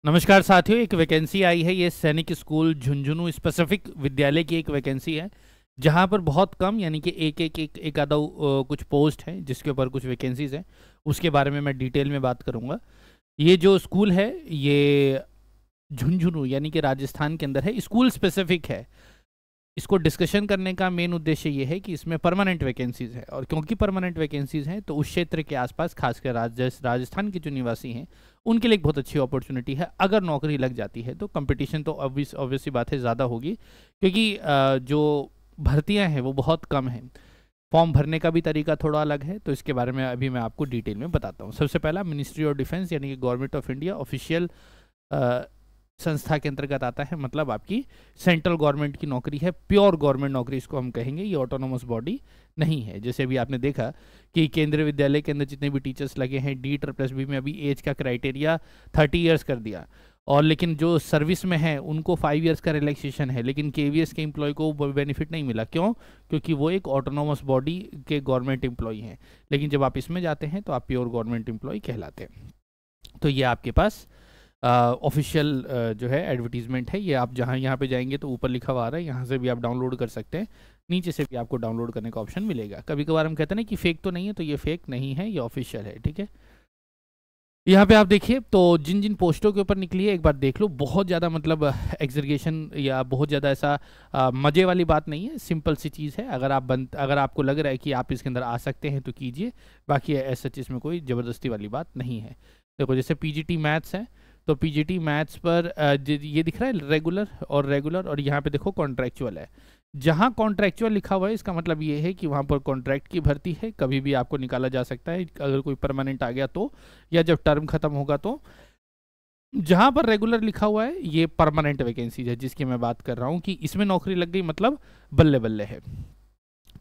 नमस्कार साथियों, एक वैकेंसी आई है। ये सैनिक स्कूल झुंझुनू स्पेसिफिक विद्यालय की एक वैकेंसी है, जहां पर बहुत कम यानी कि एक आधा कुछ पोस्ट हैं जिसके ऊपर कुछ वैकेंसीज हैं। उसके बारे में मैं डिटेल में बात करूंगा। ये जो स्कूल है ये झुंझुनू यानी कि राजस्थान के अंदर है, स्कूल स्पेसिफिक है। इसको डिस्कशन करने का मेन उद्देश्य ये है कि इसमें परमानेंट वैकेंसीज है, और क्योंकि परमानेंट वैकेंसीज हैं तो उस क्षेत्र के आसपास खासकर राजस्थान के जो निवासी हैं उनके लिए एक बहुत अच्छी अपॉर्चुनिटी है। अगर नौकरी लग जाती है तो कंपटीशन तो ऑब्वियसली बात है ज़्यादा होगी, क्योंकि जो भर्तियां हैं वो बहुत कम हैं। फॉर्म भरने का भी तरीका थोड़ा अलग है, तो इसके बारे में अभी मैं आपको डिटेल में बताता हूँ। सबसे पहला, मिनिस्ट्री ऑफ डिफेंस यानी कि गवर्नमेंट ऑफ इंडिया ऑफिशियल संस्था के अंतर्गत आता है। मतलब आपकी सेंट्रल गवर्नमेंट की नौकरी है, प्योर गवर्नमेंट नौकरी इसको हम कहेंगे। ये ऑटोनोमस बॉडी नहीं है। जैसे अभी आपने देखा कि केंद्रीय विद्यालय के अंदर जितने भी टीचर्स लगे हैं D+B में अभी एज का क्राइटेरिया 30 ईयर्स कर दिया, और लेकिन जो सर्विस में है उनको 5 ईयर्स का रिलैक्सेशन है, लेकिन KVS के एम्प्लॉय को वो बेनिफिट नहीं मिला। क्यों? क्योंकि वो एक ऑटोनोमस बॉडी के गवर्नमेंट एम्प्लॉय हैं। लेकिन जब आप इसमें जाते हैं तो आप प्योर गवर्नमेंट एम्प्लॉय कहलाते हैं। तो ये आपके पास ऑफिशियल जो है एडवर्टीजमेंट है। ये आप जहाँ यहाँ पे जाएंगे तो ऊपर लिखा हुआ आ रहा है, यहाँ से भी आप डाउनलोड कर सकते हैं, नीचे से भी आपको डाउनलोड करने का ऑप्शन मिलेगा। कभी कभार हम कहते हैं ना कि फेक तो नहीं है, तो ये फेक नहीं है, ये ऑफिशियल है। ठीक है, यहाँ पे आप देखिए तो जिन जिन पोस्टों के ऊपर निकली है एक बार देख लो। बहुत ज़्यादा मतलब एग्जीगेशन या बहुत ज़्यादा ऐसा मज़े वाली बात नहीं है, सिंपल सी चीज़ है। अगर आपको लग रहा है कि आप इसके अंदर आ सकते हैं तो कीजिए, बाकी ऐसा चीज़ में कोई ज़बरदस्ती वाली बात नहीं है। देखो जैसे PGT मैथ्स है, तो PGT मैथ्स पर ये दिख रहा है रेगुलर, और यहाँ पे देखो कॉन्ट्रैक्चुअल है। जहाँ कॉन्ट्रैक्चुअल लिखा हुआ है इसका मतलब ये है कि वहाँ पर कॉन्ट्रैक्ट की भर्ती है, कभी भी आपको निकाला जा सकता है अगर कोई परमानेंट आ गया तो, या जब टर्म खत्म होगा तो। जहाँ पर रेगुलर लिखा हुआ है ये परमानेंट वैकेंसीज है जिसकी मैं बात कर रहा हूँ, कि इसमें नौकरी लग गई मतलब बल्ले बल्ले है।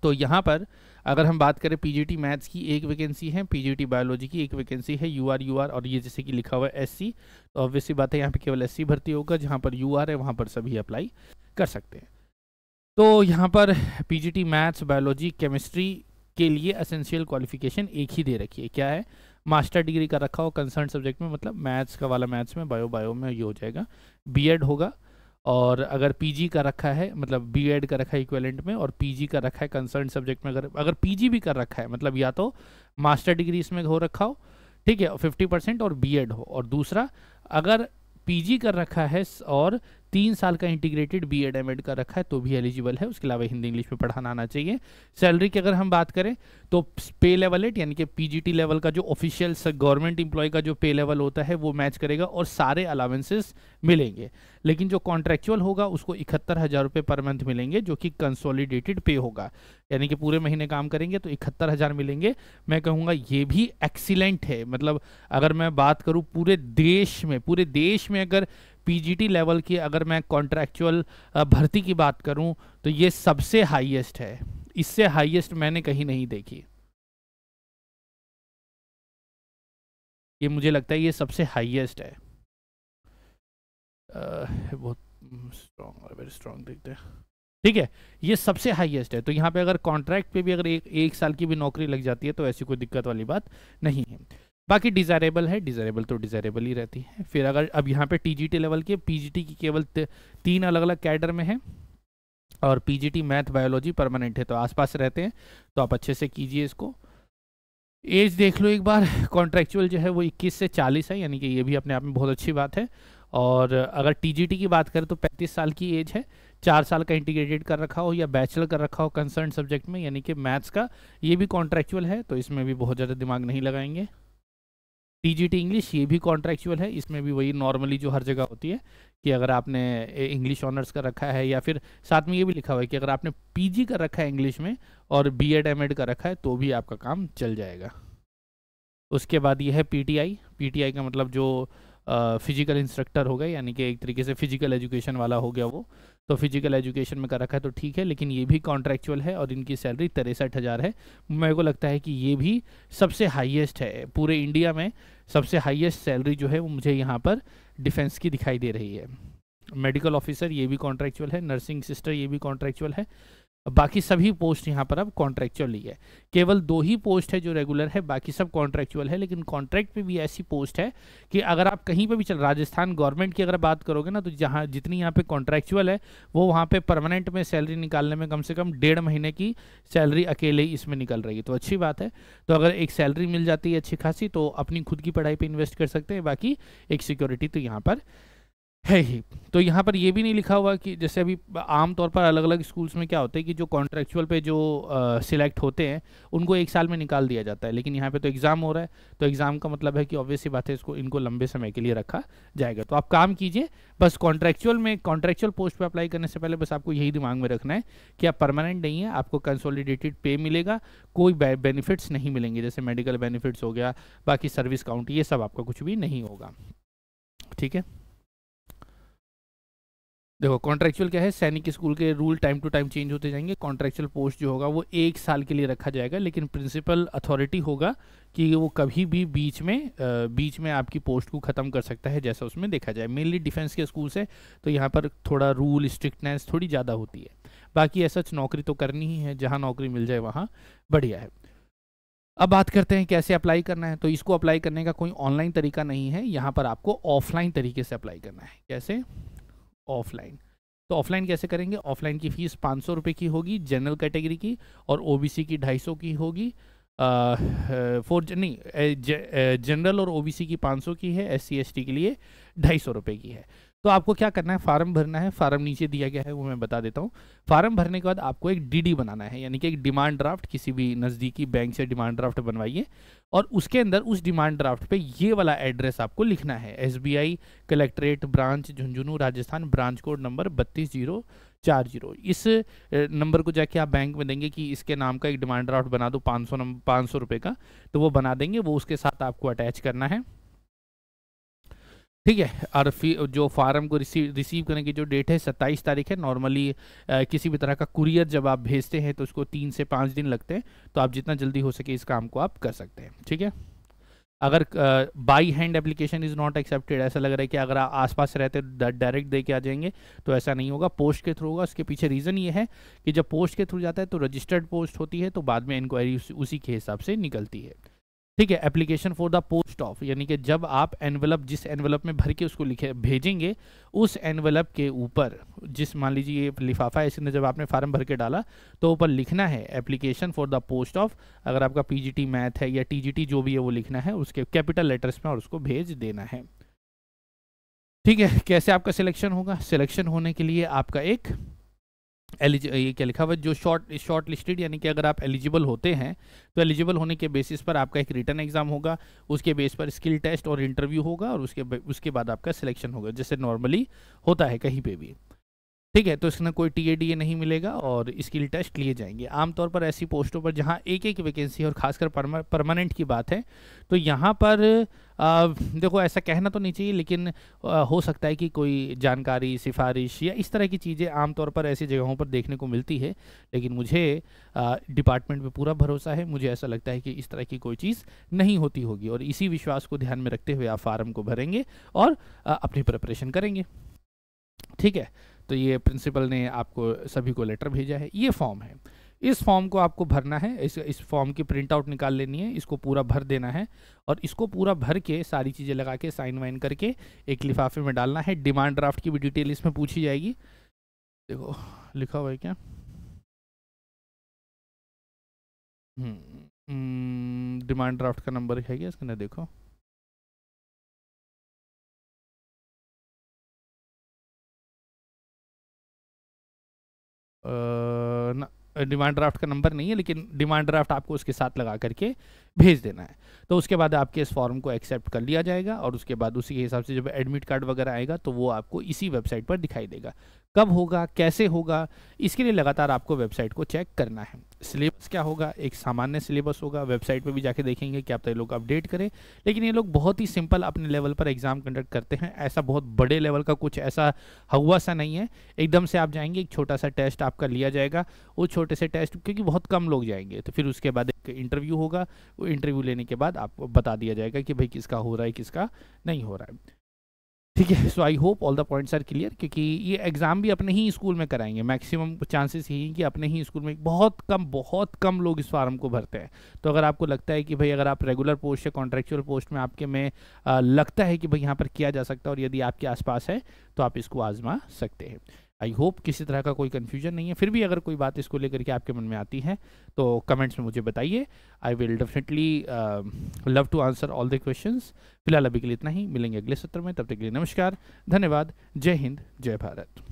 तो यहाँ पर अगर हम बात करें PGT मैथ्स की एक वैकेंसी है, PGT बायोलॉजी की एक वैकेंसी है, UR और ये जैसे कि लिखा हुआ है SC, तो ऑब्वियसली बात है यहाँ पे केवल SC भर्ती होगा। जहाँ पर UR है वहाँ पर सभी अप्लाई कर सकते हैं। तो यहाँ पर PGT मैथ्स बायोलॉजी केमिस्ट्री के लिए एसेंशियल क्वालिफिकेशन एक ही दे रखी है। क्या है? मास्टर डिग्री का रखा हो कंसर्न सब्जेक्ट में, मतलब मैथ्स का वाला मैथ्स में, बायो में ये हो जाएगा। B.Ed होगा, और अगर PG का रखा है मतलब B.Ed का रखा है इक्विवेलेंट में, और PG का रखा है कंसर्न सब्जेक्ट में, अगर PG भी कर रखा है मतलब या तो मास्टर डिग्री इसमें हो रखा हो, ठीक है, 50%, और B.Ed हो। और दूसरा, अगर PG कर रखा है और 3 साल का इंटीग्रेटेड B.Ed M.Ed का रखा है तो भी एलिजिबल है। उसके अलावा हिंदी इंग्लिश में पढ़ाना आना चाहिए। सैलरी की अगर हम बात करें तो पे लेवल 8 यानी कि PGT लेवल का जो ऑफिशियल गवर्नमेंट एम्प्लॉय का जो पे लेवल होता है वो मैच करेगा, और सारे अलावेंसेस मिलेंगे। लेकिन जो कॉन्ट्रैक्चुअल होगा उसको 71,000 रुपये पर मंथ मिलेंगे, जो कि कंसोलिडेटेड पे होगा, यानी कि पूरे महीने काम करेंगे तो 71,000 मिलेंगे। मैं कहूँगा ये भी एक्सीलेंट है। मतलब अगर मैं बात करूँ पूरे देश में अगर PGT लेवल की अगर मैं कॉन्ट्रैक्चुअल भर्ती की बात करूं तो ये सबसे हाईएस्ट है। इससे हाईएस्ट मैंने कहीं नहीं देखी। ये मुझे लगता है ये सबसे हाईएस्ट है। बहुत स्ट्रॉन्ग, वेरी स्ट्रॉन्ग दिखते हैं। ठीक है, ये सबसे हाईएस्ट है। तो यहाँ पे अगर कॉन्ट्रैक्ट पे भी अगर एक साल की भी नौकरी लग जाती है तो ऐसी कोई दिक्कत वाली बात नहीं है। बाकी डिज़ायरेबल है, डिज़ायरेबल तो डिज़ायरेबल ही रहती है। फिर अगर अब यहाँ पे TGT लेवल के PGT की केवल 3 अलग अलग कैडर में है, और PGT मैथ बायोलॉजी परमानेंट है, तो आसपास रहते हैं तो आप अच्छे से कीजिए इसको। एज देख लो एक बार। कॉन्ट्रैक्चुअल जो है वो 21 से 40 है, यानी कि ये भी अपने आप में बहुत अच्छी बात है। और अगर TGT की बात करें तो 35 साल की एज है। 4 साल का इंटीग्रेटेड कर रखा हो या बैचलर कर रखा हो कंसर्न सब्जेक्ट में, यानी कि मैथ्स का, ये भी कॉन्ट्रैक्चुअल है, तो इसमें भी बहुत ज़्यादा दिमाग नहीं लगाएंगे। TGT इंग्लिश ये भी कॉन्ट्रैक्चुअल है, इसमें भी वही नॉर्मली जो हर जगह होती है कि अगर आपने इंग्लिश ऑनर्स का रखा है, या फिर साथ में ये भी लिखा हुआ है कि अगर आपने PG का रखा है इंग्लिश में और B.Ed M.Ed का रखा है तो भी आपका काम चल जाएगा। उसके बाद ये है PTI का मतलब जो फिजिकल इंस्ट्रक्टर हो गए, यानी कि एक तरीके से फिजिकल एजुकेशन वाला हो गया वो। तो फिजिकल एजुकेशन में कर रखा है तो ठीक है, लेकिन ये भी कॉन्ट्रैक्चुअल है और इनकी सैलरी 63,000 है। मेरे को लगता है कि ये भी सबसे हाईएस्ट है पूरे इंडिया में। सबसे हाईएस्ट सैलरी जो है वो मुझे यहाँ पर डिफेंस की दिखाई दे रही है। मेडिकल ऑफिसर ये भी कॉन्ट्रैक्चुअल है, नर्सिंग सिस्टर ये भी कॉन्ट्रैक्चुअल है, बाकी सभी पोस्ट यहाँ पर अब कॉन्ट्रेक्चुअल ही है। केवल 2 ही पोस्ट है जो रेगुलर है, बाकी सब कॉन्ट्रेक्चुअल है। लेकिन कॉन्ट्रैक्ट पे भी ऐसी पोस्ट है कि अगर आप कहीं पे भी चल, राजस्थान गवर्नमेंट की अगर बात करोगे ना, तो जहाँ जितनी यहाँ पे कॉन्ट्रेक्चुअल है वो वहाँ पे परमानेंट में सैलरी निकालने में कम से कम 1.5 महीने की सैलरी अकेले ही इसमें निकल रही है। तो अच्छी बात है। तो अगर एक सैलरी मिल जाती है अच्छी खासी, तो अपनी खुद की पढ़ाई पर इन्वेस्ट कर सकते हैं। बाकी एक सिक्योरिटी तो यहाँ पर है ही। तो यहाँ पर ये भी नहीं लिखा हुआ कि जैसे अभी आमतौर पर अलग अलग स्कूल्स में क्या होता है कि जो कॉन्ट्रेक्चुअल पे जो सिलेक्ट होते हैं उनको 1 साल में निकाल दिया जाता है, लेकिन यहाँ पे तो एग्ज़ाम हो रहा है। तो एग्ज़ाम का मतलब है कि ऑब्वियस सी बात है, इनको लंबे समय के लिए रखा जाएगा। तो आप काम कीजिए, बस कॉन्ट्रेक्चुअल पोस्ट पर अप्लाई करने से पहले बस आपको यही दिमाग में रखना है कि आप परमानेंट नहीं है, आपको कंसोलिडेटेड पे मिलेगा, कोई बेनिफिट्स नहीं मिलेंगे, जैसे मेडिकल बेनिफिट्स हो गया, बाकी सर्विस काउंट, ये सब आपका कुछ भी नहीं होगा। ठीक है। देखो कॉन्ट्रेक्चुअल क्या है, सैनिक स्कूल के rule time to time change होते जाएंगे। कॉन्ट्रेक्चुअल पोस्ट जो होगा वो 1 साल के लिए रखा जाएगा, लेकिन प्रिंसिपल अथॉरिटी होगा कि वो कभी भी बीच में आपकी पोस्ट को ख़त्म कर सकता है, जैसा उसमें देखा जाए। मेनली डिफेंस के स्कूल से तो यहाँ पर थोड़ा रूल स्ट्रिक्टनेस थोड़ी ज़्यादा होती है। बाकी ऐसा नौकरी तो करनी ही है, जहाँ नौकरी मिल जाए वहाँ बढ़िया है। अब बात करते हैं कैसे अप्लाई करना है। तो इसको अप्लाई करने का कोई ऑनलाइन तरीका नहीं है, यहाँ पर आपको ऑफलाइन तरीके से अप्लाई करना है। कैसे? ऑफलाइन। तो ऑफलाइन कैसे करेंगे? ऑफलाइन की फ़ीस 500 रुपये की होगी जनरल कैटेगरी की, और ओबीसी की 250 की होगी। जनरल और ओबीसी की 500 की है, SC ST के लिए 250 रुपये की है। तो आपको क्या करना है, फार्म भरना है। फार्म नीचे दिया गया है, वो मैं बता देता हूँ। फार्म भरने के बाद आपको एक DD बनाना है, यानी कि एक डिमांड ड्राफ्ट, किसी भी नज़दीकी बैंक से डिमांड ड्राफ्ट बनवाइए, और उसके अंदर उस डिमांड ड्राफ्ट पे ये वाला एड्रेस आपको लिखना है। SBI collectorate branch Jhunjhunu Rajasthan, branch code number 32,040। इस नंबर को जाके आप बैंक में देंगे कि इसके नाम का एक डिमांड ड्राफ्ट बना दो 500 रुपये का, तो वो बना देंगे। वो उसके साथ आपको अटैच करना है। ठीक है। और फिर जो फार्म को रिसीव करने की जो डेट है 27 तारीख है। नॉर्मली किसी भी तरह का कुरियर जब आप भेजते हैं तो उसको 3 से 5 दिन लगते हैं, तो आप जितना जल्दी हो सके इस काम को आप कर सकते हैं। ठीक है। अगर by hand application is not accepted, ऐसा लग रहा है कि अगर आप आसपास रहते डायरेक्ट दे के आ जाएंगे, तो ऐसा नहीं होगा, पोस्ट के थ्रू होगा। उसके पीछे रीज़न ये है कि जब पोस्ट के थ्रू जाता है तो रजिस्टर्ड पोस्ट होती है, तो बाद में इंक्वायरी उसी के हिसाब से निकलती है। ठीक है। Application for the post of, यानी कि जब आप एनवेलप, जिस एनवेलप में भर के उसको लिखे भेजेंगे, उस एनवेलप के ऊपर, जिस मान लीजिए ये लिफाफा है, इसमें जब आपने फार्म भर के डाला तो ऊपर लिखना है application for the post of. अगर आपका PGT मैथ है या TGT जो भी है वो लिखना है उसके कैपिटल लेटर्स में, और उसको भेज देना है। ठीक है। कैसे आपका सिलेक्शन होगा? सिलेक्शन होने के लिए आपका एक ये क्या लिखा हुआ, जो शॉर्ट लिस्टेड, यानी कि अगर आप एलिजिबल होते हैं तो एलिजिबल होने के बेसिस पर आपका एक रिटन एग्जाम होगा, उसके बेस पर स्किल टेस्ट और इंटरव्यू होगा, और उसके बाद आपका सिलेक्शन होगा, जैसे नॉर्मली होता है कहीं पे भी। ठीक है। तो इसमें कोई TADA नहीं मिलेगा, और स्किल टेस्ट लिए जाएंगे। आमतौर पर ऐसी पोस्टों पर जहाँ एक वैकेंसी है, और खासकर परमानेंट की बात है, तो यहाँ पर देखो ऐसा कहना तो नहीं चाहिए, लेकिन हो सकता है कि कोई जानकारी, सिफारिश या इस तरह की चीज़ें आमतौर पर ऐसी जगहों पर देखने को मिलती है। लेकिन मुझे डिपार्टमेंट पे पूरा भरोसा है, मुझे ऐसा लगता है कि इस तरह की कोई चीज़ नहीं होती होगी, और इसी विश्वास को ध्यान में रखते हुए आप फार्म को भरेंगे और अपनी प्रिपरेशन करेंगे। ठीक है। तो ये प्रिंसिपल ने आपको सभी को लेटर भेजा है, ये फॉर्म है। इस फॉर्म को आपको भरना है, इस फॉर्म की प्रिंट आउट निकाल लेनी है, इसको पूरा भर देना है, और इसको पूरा भर के सारी चीज़ें लगा के साइन वाइन करके एक लिफाफे में डालना है। डिमांड ड्राफ्ट की भी डिटेल इसमें पूछी जाएगी। देखो लिखा हुआ है क्या? डिमांड ड्राफ्ट का नंबर है क्या इसके अंदर? देखो ना, डिमांड ड्राफ्ट का नंबर नहीं है, लेकिन डिमांड ड्राफ्ट आपको उसके साथ लगा करके भेज देना है। तो उसके बाद आपके इस फॉर्म को एक्सेप्ट कर लिया जाएगा, और उसके बाद उसी के हिसाब से जब एडमिट कार्ड वगैरह आएगा तो वो आपको इसी वेबसाइट पर दिखाई देगा। कब होगा, कैसे होगा, इसके लिए लगातार आपको वेबसाइट को चेक करना है। सिलेबस क्या होगा? एक सामान्य सिलेबस होगा, वेबसाइट पे भी जाके देखेंगे कि आप ये लोग अपडेट करें, लेकिन ये लोग बहुत ही सिंपल अपने लेवल पर एग्जाम कंडक्ट करते हैं। ऐसा बहुत बड़े लेवल का कुछ ऐसा हुआ सा नहीं है। एकदम से आप जाएंगे, एक छोटा सा टेस्ट आपका लिया जाएगा, वो छोटे से टेस्ट, क्योंकि बहुत कम लोग जाएंगे, तो फिर उसके बाद एक इंटरव्यू होगा। वो इंटरव्यू लेने के बाद आपको बता दिया जाएगा कि भाई किसका हो रहा है, किसका नहीं हो रहा है। ठीक है। So I hope all the points are clear, क्योंकि ये एग्ज़ाम भी अपने ही स्कूल में कराएंगे, मैक्सिमम चांसेस यही हैं कि अपने ही स्कूल में, बहुत कम लोग इस फार्म को भरते हैं। तो अगर आपको लगता है कि भाई अगर आप रेगुलर पोस्ट या कॉन्ट्रेक्चुअल पोस्ट में आपके में लगता है कि भाई यहाँ पर किया जा सकता है और यदि आपके आसपास है तो आप इसको आजमा सकते हैं। आई होप किसी तरह का कोई कन्फ्यूजन नहीं है। फिर भी अगर कोई बात इसको लेकर के आपके मन में आती है तो कमेंट्स में मुझे बताइए। I will definitely love to answer all the questions. फिलहाल अभी के लिए इतना ही, मिलेंगे अगले सत्र में, तब तक के लिए नमस्कार, धन्यवाद, जय हिंद, जय भारत।